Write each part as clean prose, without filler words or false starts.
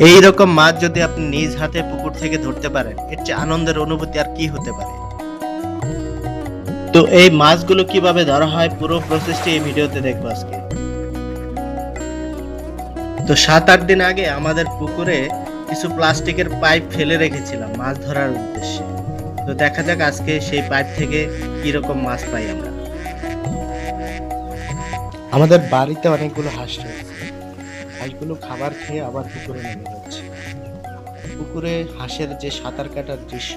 এই রকম মাছ যদি আপনি নিজ হাতে পুকুর থেকে ধরতে পারেন, এর চেয়ে আনন্দের অনুভূতি আর কি হতে পারে। তো এই মাছগুলো কিভাবে ধরা হয় পুরো প্রসেসটি এই ভিডিওতে দেখবো আজকে। তো 7-8 দিন আগে আমাদের পুকুরে কিছু প্লাস্টিকের পাইপ ফেলে রেখেছিলাম মাছ ধরার উদ্দেশ্যে। তো দেখা যাক আজকে সেই পাইপ থেকে কি রকম মাছ পাই আমরা। আমাদের বাড়িতে অনেকগুলো হাঁস রয়েছে, হাঁসগুলো খাবার খেয়ে আবার পুকুরে নেমে যাচ্ছে। পুকুরে হাঁসের যে সাঁতার কাটার দৃশ্য,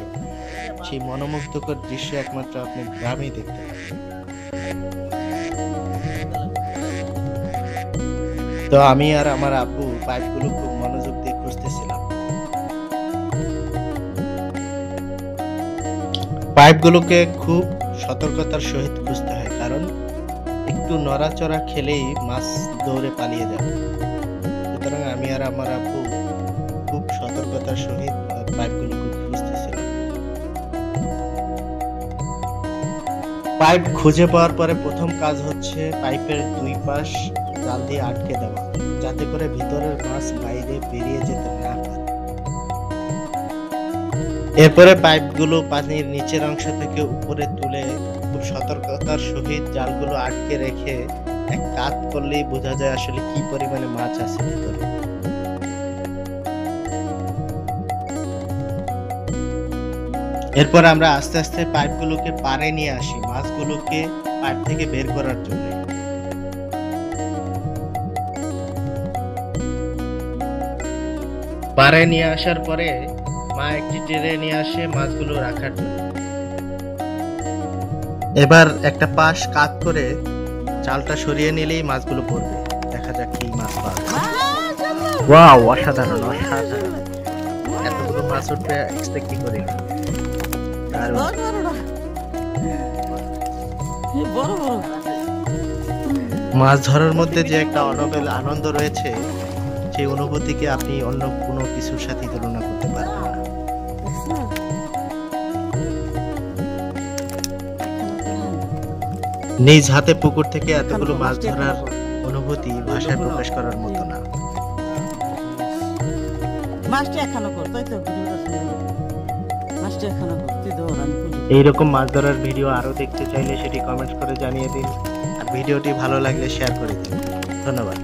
সেই মনোমুগ্ধকর দৃশ্য একমাত্র আপনি গ্রামেই দেখতে পাবেন। তো আমি আর আমার আব্বু পাইপগুলো খুব মনোযোগ দিয়ে খুঁজতেছিলাম। পাইপগুলোকে খুব সতর্কতার সহিত খুঁজতে হয়, কারণ একটু নড়াচড়া খেলেই মাছ দৌড়ে পালিয়ে যাবে। সুতরাং আমি আর আমার আব্বু খুব সতর্কতার সহিত পাইপগুলোকে খুঁজতেছিলাম। পাইপ খুঁজে পাওয়ার পরে প্রথম কাজ হচ্ছে পাইপের দুই পাশ জাল দিয়ে আটকে দেওয়া, যাতে করে ভিতরের মাছ বাইরে বেরিয়ে যেতে না পারে। এরপরে পাইপগুলো পানির নিচের অংশ থেকে উপরে তুলে খুব সতর্কতার সহিত জালগুলো আটকে রেখে এক কাত করলেই বোঝা যায় আসলে কি পরিমাণে মাছ আছে ভিতরে। এরপর আমরা আস্তে আস্তে পাইপগুলোকে পাড়ে নিয়ে আসি মাছগুলোকে পাইপ থেকে বের করার জন্য। পাড়ে নিয়ে আসার পরে মা একটি ট্রে নিয়ে আসে মাছগুলো রাখার জন্য। এবার একটা পাশ কাত করে চালটা সরিয়ে নিলেই মাছগুলো পড়বে। দেখা যাক কি মাছ পাওয়া যায়। ওয়াও, অসাধারণ অসাধারণ, এতগুলো মাছ উঠবে এক্সপেক্টই করিনি। মাছ ধরার মধ্যে যে একটা অনবল আনন্দ রয়েছে, সেই অনুভূতিকে আপনি অন্য কোনো কিছুর সাথে তুলনা করতে পারবেন না। নিজ হাতে পুকুর থেকে এতগুলো মাছ ধরার অনুভূতি ভাষায় প্রকাশ করার মতো না। এইরকম মাছ ধরার ভিডিও আরো দেখতে চাইলে সেটি কমেন্ট করে জানিয়ে দিন, আর ভিডিওটি ভালো লাগলে শেয়ার করে দিন। ধন্যবাদ।